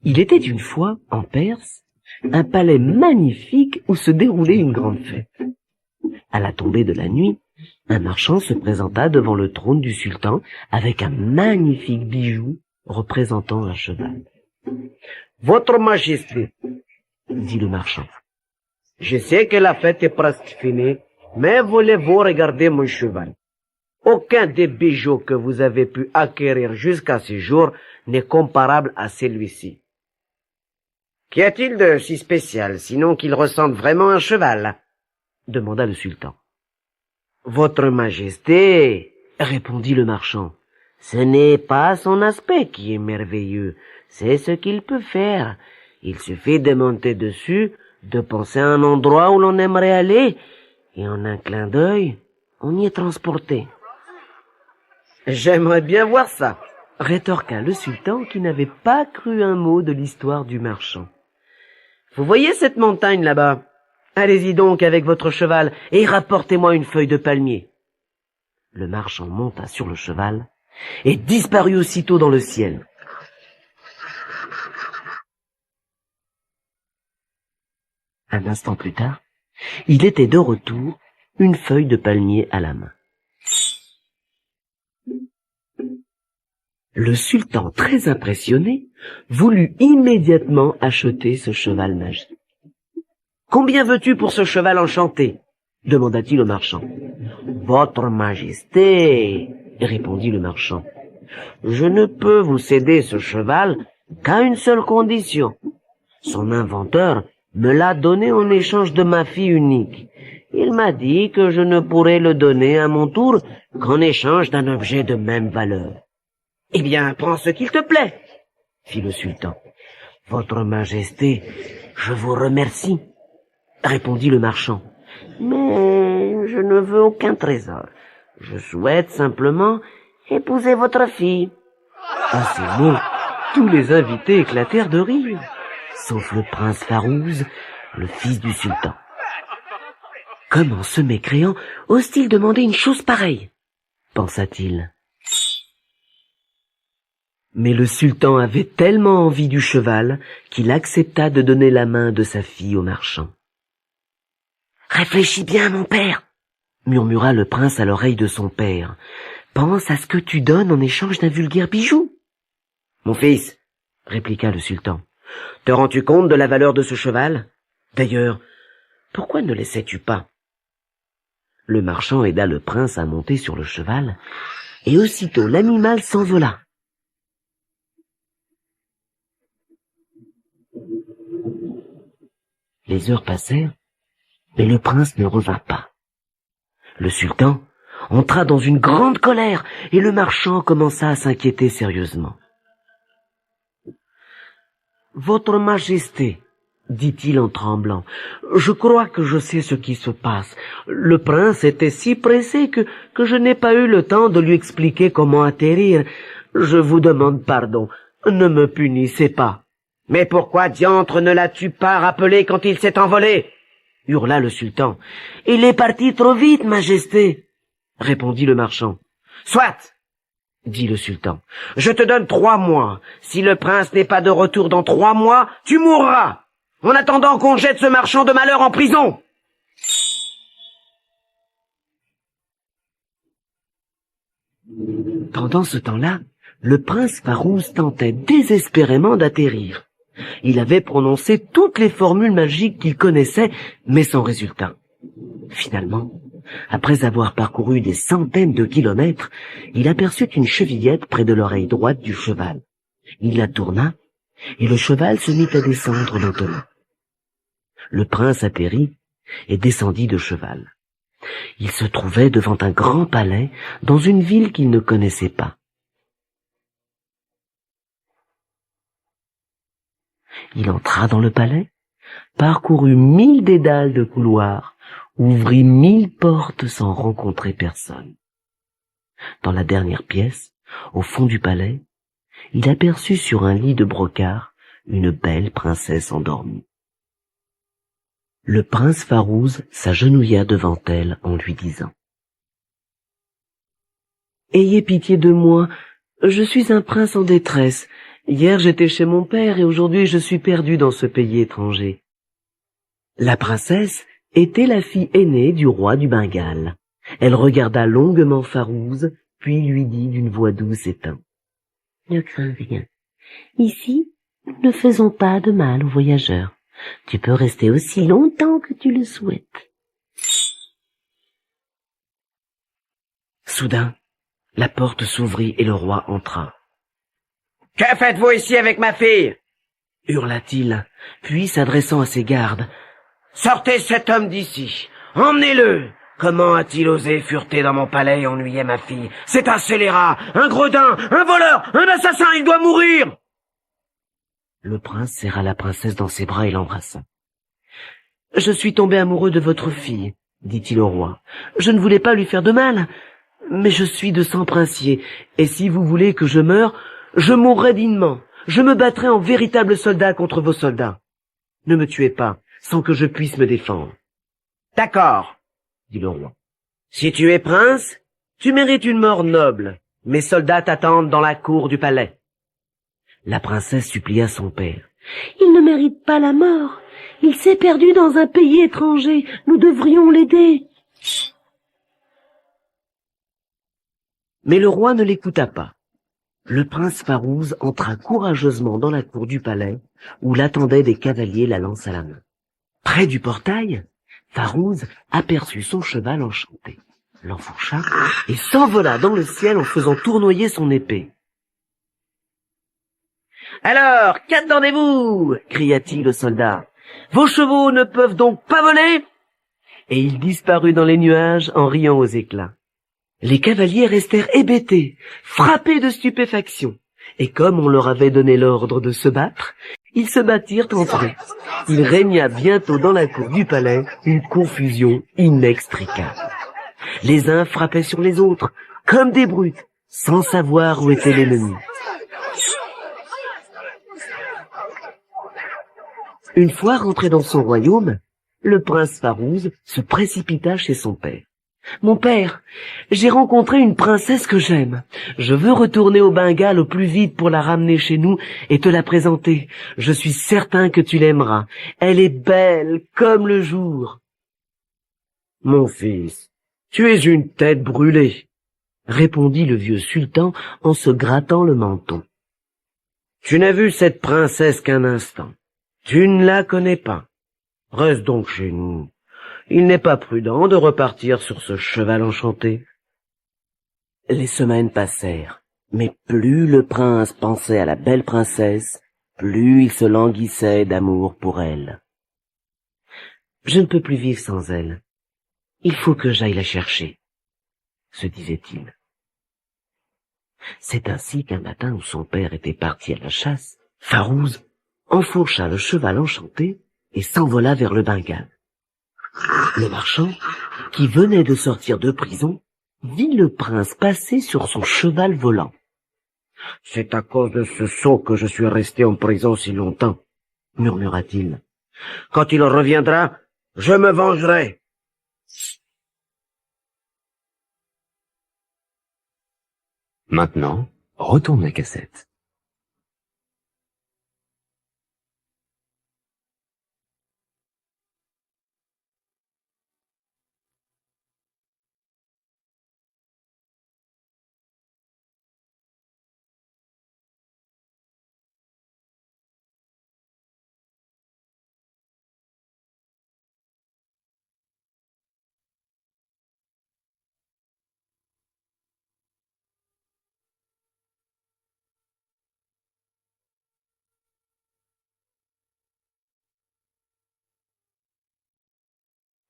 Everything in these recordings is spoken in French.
Il était une fois, en Perse, un palais magnifique où se déroulait une grande fête. À la tombée de la nuit, un marchand se présenta devant le trône du sultan avec un magnifique bijou représentant un cheval. « Votre Majesté, » dit le marchand, « je sais que la fête est presque finie, mais voulez-vous regarder mon cheval? Aucun des bijoux que vous avez pu acquérir jusqu'à ce jour n'est comparable à celui-ci. Qu'y a-t-il de si spécial, sinon qu'il ressemble vraiment à un cheval? Demanda le sultan. Votre Majesté, répondit le marchand, ce n'est pas son aspect qui est merveilleux, c'est ce qu'il peut faire. Il suffit de monter dessus, de penser à un endroit où l'on aimerait aller, et en un clin d'œil, on y est transporté. J'aimerais bien voir ça, rétorqua le sultan qui n'avait pas cru un mot de l'histoire du marchand. Vous voyez cette montagne là-bas? Allez-y donc avec votre cheval et rapportez-moi une feuille de palmier. Le marchand monta sur le cheval et disparut aussitôt dans le ciel. Un instant plus tard, il était de retour, une feuille de palmier à la main. Le sultan, très impressionné, voulut immédiatement acheter ce cheval magique. « Combien veux-tu pour ce cheval enchanté ?» demanda-t-il au marchand. « Votre Majesté, » répondit le marchand, « je ne peux vous céder ce cheval qu'à une seule condition. Son inventeur me l'a donné en échange de ma fille unique. Il m'a dit que je ne pourrais le donner à mon tour qu'en échange d'un objet de même valeur. » « Eh bien, prends ce qu'il te plaît, » fit le sultan. « Votre Majesté, je vous remercie, » répondit le marchand. « Mais je ne veux aucun trésor. Je souhaite simplement épouser votre fille. » À ces mots, tous les invités éclatèrent de rire, sauf le prince Farouz, le fils du sultan. Comment ce mécréant ose-t-il demander une chose pareille? Pensa-t-il. Mais le sultan avait tellement envie du cheval qu'il accepta de donner la main de sa fille au marchand. « Réfléchis bien, mon père, » murmura le prince à l'oreille de son père. « Pense à ce que tu donnes en échange d'un vulgaire bijou. »« Mon fils, » répliqua le sultan, « te rends-tu compte de la valeur de ce cheval? D'ailleurs, pourquoi ne l'essaies-tu pas ?» Le marchand aida le prince à monter sur le cheval, et aussitôt l'animal s'envola. Les heures passèrent, mais le prince ne revint pas. Le sultan entra dans une grande colère et le marchand commença à s'inquiéter sérieusement. « Votre Majesté, » dit-il en tremblant, « je crois que je sais ce qui se passe. Le prince était si pressé que je n'ai pas eu le temps de lui expliquer comment atterrir. Je vous demande pardon, ne me punissez pas. » « Mais pourquoi diantre ne l'as-tu pas rappelé quand il s'est envolé ?» hurla le sultan. « Il est parti trop vite, Majesté, » répondit le marchand. « Soit, » dit le sultan, « je te donne 3 mois. Si le prince n'est pas de retour dans 3 mois, tu mourras, en attendant qu'on jette ce marchand de malheur en prison. » Pendant ce temps-là, le prince Farouz tentait désespérément d'atterrir. Il avait prononcé toutes les formules magiques qu'il connaissait, mais sans résultat. Finalement, après avoir parcouru des centaines de kilomètres, il aperçut une chevillette près de l'oreille droite du cheval. Il la tourna, et le cheval se mit à descendre lentement. Le prince atterrit et descendit de cheval. Il se trouvait devant un grand palais dans une ville qu'il ne connaissait pas. Il entra dans le palais, parcourut 1000 dédales de couloirs, ouvrit 1000 portes sans rencontrer personne. Dans la dernière pièce, au fond du palais, il aperçut sur un lit de brocart une belle princesse endormie. Le prince Farouz s'agenouilla devant elle en lui disant « Ayez pitié de moi, je suis un prince en détresse, Hier j'étais chez mon père et aujourd'hui je suis perdue dans ce pays étranger. » La princesse était la fille aînée du roi du Bengale. Elle regarda longuement Farouze, puis lui dit d'une voix douce et teinte: « Ne crains rien. Ici, nous ne faisons pas de mal aux voyageurs. Tu peux rester aussi longtemps que tu le souhaites. » Soudain, la porte s'ouvrit et le roi entra. « Que faites-vous ici avec ma fille ?» hurla-t-il, puis s'adressant à ses gardes. « Sortez cet homme d'ici, emmenez-le. Comment a-t-il osé fureter dans mon palais et ennuyer ma fille? C'est un scélérat, un gredin, un voleur, un assassin, il doit mourir !» Le prince serra la princesse dans ses bras et l'embrassa. « Je suis tombé amoureux de votre fille, » dit-il au roi. « Je ne voulais pas lui faire de mal, mais je suis de sang princier, et si vous voulez que je meure, je mourrai dignement. Je me battrai en véritable soldat contre vos soldats. Ne me tuez pas, sans que je puisse me défendre. »« D'accord, » dit le roi. « Si tu es prince, tu mérites une mort noble. Mes soldats t'attendent dans la cour du palais. » La princesse supplia son père. « Il ne mérite pas la mort. Il s'est perdu dans un pays étranger. Nous devrions l'aider. » Mais le roi ne l'écouta pas. Le prince Farouze entra courageusement dans la cour du palais, où l'attendaient des cavaliers la lance à la main. Près du portail, Farouze aperçut son cheval enchanté, l'enfourcha et s'envola dans le ciel en faisant tournoyer son épée. « Alors, qu'attendez-vous » cria-t-il au soldat. « Vos chevaux ne peuvent donc pas voler ?» Et il disparut dans les nuages en riant aux éclats. Les cavaliers restèrent hébétés, frappés de stupéfaction, et comme on leur avait donné l'ordre de se battre, ils se battirent entre eux. Il régna bientôt dans la cour du palais une confusion inextricable. Les uns frappaient sur les autres, comme des brutes, sans savoir où était l'ennemi. Une fois rentré dans son royaume, le prince Farouze se précipita chez son père. « Mon père, j'ai rencontré une princesse que j'aime. Je veux retourner au Bengale au plus vite pour la ramener chez nous et te la présenter. Je suis certain que tu l'aimeras. Elle est belle comme le jour. »« Mon fils, tu es une tête brûlée, » répondit le vieux sultan en se grattant le menton. « Tu n'as vu cette princesse qu'un instant. Tu ne la connais pas. Reste donc chez nous. Il n'est pas prudent de repartir sur ce cheval enchanté. » Les semaines passèrent, mais plus le prince pensait à la belle princesse, plus il se languissait d'amour pour elle. « Je ne peux plus vivre sans elle. Il faut que j'aille la chercher, » se disait-il. C'est ainsi qu'un matin où son père était parti à la chasse, Farouze enfourcha le cheval enchanté et s'envola vers le Bengale. Le marchand, qui venait de sortir de prison, vit le prince passer sur son cheval volant. « C'est à cause de ce sot que je suis resté en prison si longtemps, » murmura-t-il. « Quand il reviendra, je me vengerai. » Maintenant, retourne la cassette.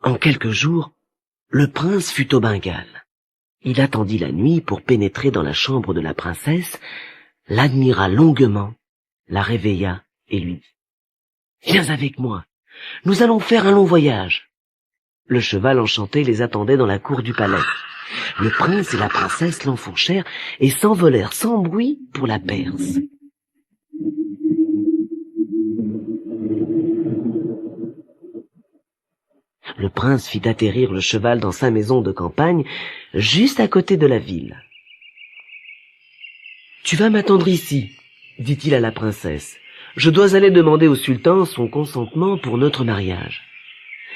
En quelques jours, le prince fut au Bengale. Il attendit la nuit pour pénétrer dans la chambre de la princesse, l'admira longuement, la réveilla et lui dit « Viens avec moi, nous allons faire un long voyage. » Le cheval enchanté les attendait dans la cour du palais. Le prince et la princesse l'enfourchèrent et s'envolèrent sans bruit pour la Perse. Le prince fit atterrir le cheval dans sa maison de campagne, juste à côté de la ville. « Tu vas m'attendre ici, » dit-il à la princesse, je dois aller demander au sultan son consentement pour notre mariage.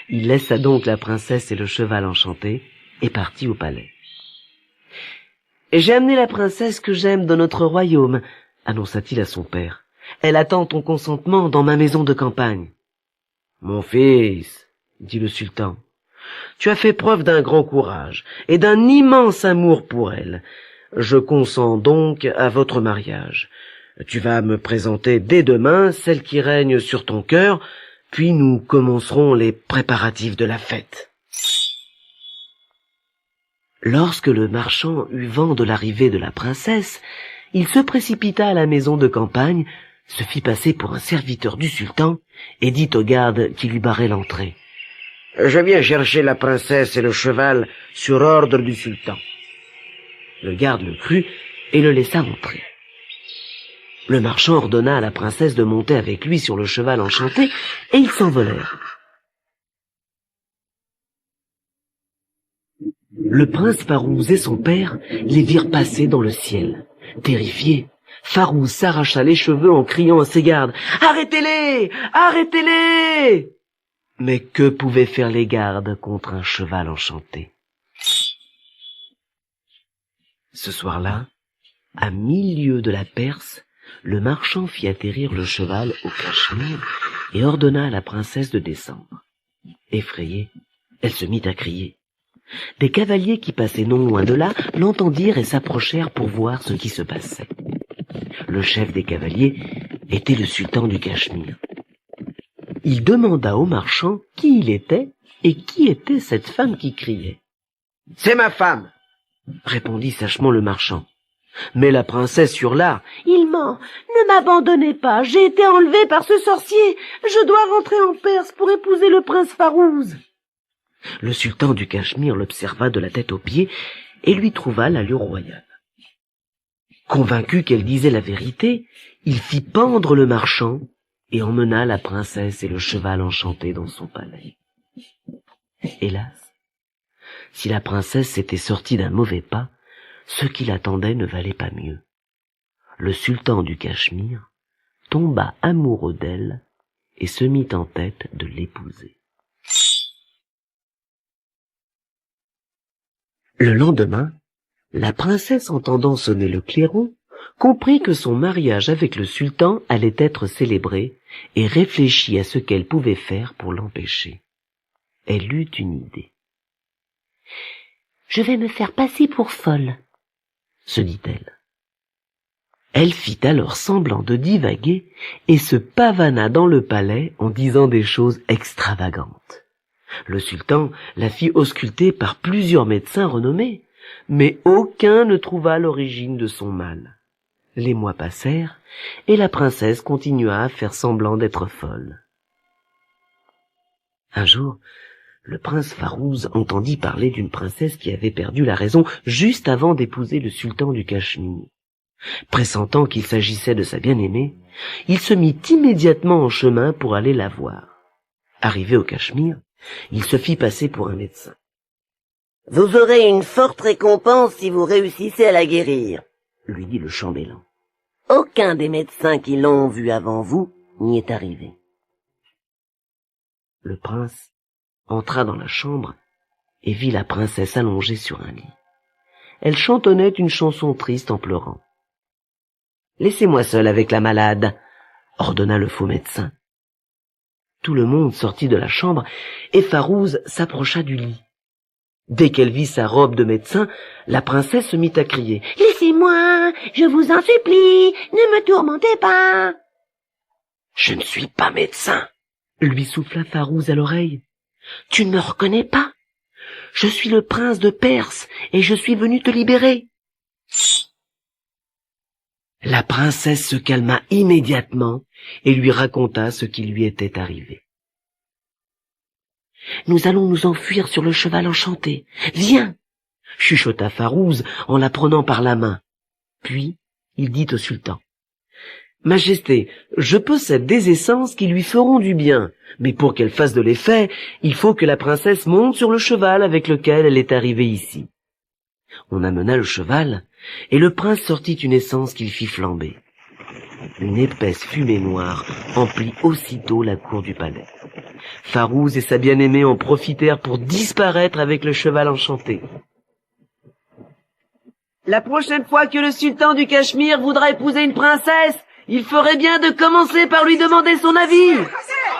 Il laissa donc la princesse et le cheval enchanté et partit au palais. J'ai amené la princesse que j'aime dans notre royaume, annonça-t-il à son père. Elle attend ton consentement dans ma maison de campagne. Mon fils, dit le sultan, tu as fait preuve d'un grand courage et d'un immense amour pour elle. Je consens donc à votre mariage. Tu vas me présenter dès demain celle qui règne sur ton cœur, puis nous commencerons les préparatifs de la fête. Lorsque le marchand eut vent de l'arrivée de la princesse, il se précipita à la maison de campagne, se fit passer pour un serviteur du sultan et dit au garde qui lui barrait l'entrée. « Je viens chercher la princesse et le cheval sur ordre du sultan. » Le garde le crut et le laissa entrer. Le marchand ordonna à la princesse de monter avec lui sur le cheval enchanté et ils s'envolèrent. Le prince Farouz et son père les virent passer dans le ciel. Terrifiés, Farouz s'arracha les cheveux en criant à ses gardes « Arrêtez-les! Arrêtez-les !» Mais que pouvaient faire les gardes contre un cheval enchanté? Ce soir-là, à 1000 lieues de la Perse, le marchand fit atterrir le cheval au Cachemire et ordonna à la princesse de descendre. Effrayée, elle se mit à crier. Des cavaliers qui passaient non loin de là l'entendirent et s'approchèrent pour voir ce qui se passait. Le chef des cavaliers était le sultan du Cachemire. Il demanda au marchand qui il était et qui était cette femme qui criait. « C'est ma femme !» répondit sèchement le marchand. Mais la princesse hurla. « Il ment! Ne m'abandonnez pas! J'ai été enlevée par ce sorcier! Je dois rentrer en Perse pour épouser le prince Farouz !» Le sultan du Cachemire l'observa de la tête aux pieds et lui trouva l'allure royale. Convaincu qu'elle disait la vérité, il fit pendre le marchand et emmena la princesse et le cheval enchanté dans son palais. Hélas, si la princesse s'était sortie d'un mauvais pas, ce qui l'attendait ne valait pas mieux. Le sultan du Cachemire tomba amoureux d'elle et se mit en tête de l'épouser. Le lendemain, la princesse, entendant sonner le clairon, comprit que son mariage avec le sultan allait être célébré et réfléchit à ce qu'elle pouvait faire pour l'empêcher. Elle eut une idée. « Je vais me faire passer pour folle, » se dit-elle. Elle fit alors semblant de divaguer et se pavana dans le palais en disant des choses extravagantes. Le sultan la fit ausculter par plusieurs médecins renommés, mais aucun ne trouva l'origine de son mal. Les mois passèrent, et la princesse continua à faire semblant d'être folle. Un jour, le prince Farouz entendit parler d'une princesse qui avait perdu la raison juste avant d'épouser le sultan du Cachemire. Pressentant qu'il s'agissait de sa bien-aimée, il se mit immédiatement en chemin pour aller la voir. Arrivé au Cachemire, il se fit passer pour un médecin. « Vous aurez une forte récompense si vous réussissez à la guérir, » lui dit le chambellan. « Aucun des médecins qui l'ont vu avant vous n'y est arrivé. » Le prince entra dans la chambre et vit la princesse allongée sur un lit. Elle chantonnait une chanson triste en pleurant. « Laissez-moi seul avec la malade, » ordonna le faux médecin. Tout le monde sortit de la chambre et Farouz s'approcha du lit. Dès qu'elle vit sa robe de médecin, la princesse se mit à crier « Laissez-moi, je vous en supplie, ne me tourmentez pas !»« Je ne suis pas médecin !» lui souffla Farouz à l'oreille. « Tu ne me reconnais pas? Je suis le prince de Perse et je suis venu te libérer. » La princesse se calma immédiatement et lui raconta ce qui lui était arrivé. « Nous allons nous enfuir sur le cheval enchanté. Viens !» chuchota Farouz en la prenant par la main. Puis il dit au sultan. « Majesté, je possède des essences qui lui feront du bien, mais pour qu'elles fassent de l'effet, il faut que la princesse monte sur le cheval avec lequel elle est arrivée ici. » On amena le cheval, et le prince sortit une essence qu'il fit flamber. Une épaisse fumée noire emplit aussitôt la cour du palais. Farouz et sa bien-aimée en profitèrent pour disparaître avec le cheval enchanté. La prochaine fois que le sultan du Cachemire voudra épouser une princesse, il ferait bien de commencer par lui demander son avis,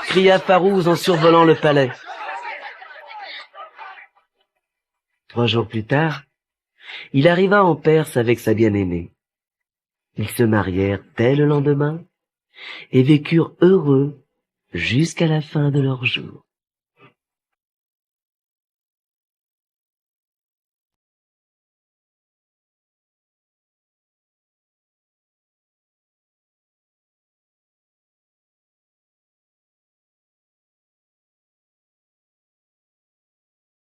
cria Farouz en survolant le palais. 3 jours plus tard, il arriva en Perse avec sa bien-aimée. Ils se marièrent dès le lendemain et vécurent heureux jusqu'à la fin de leurs jours.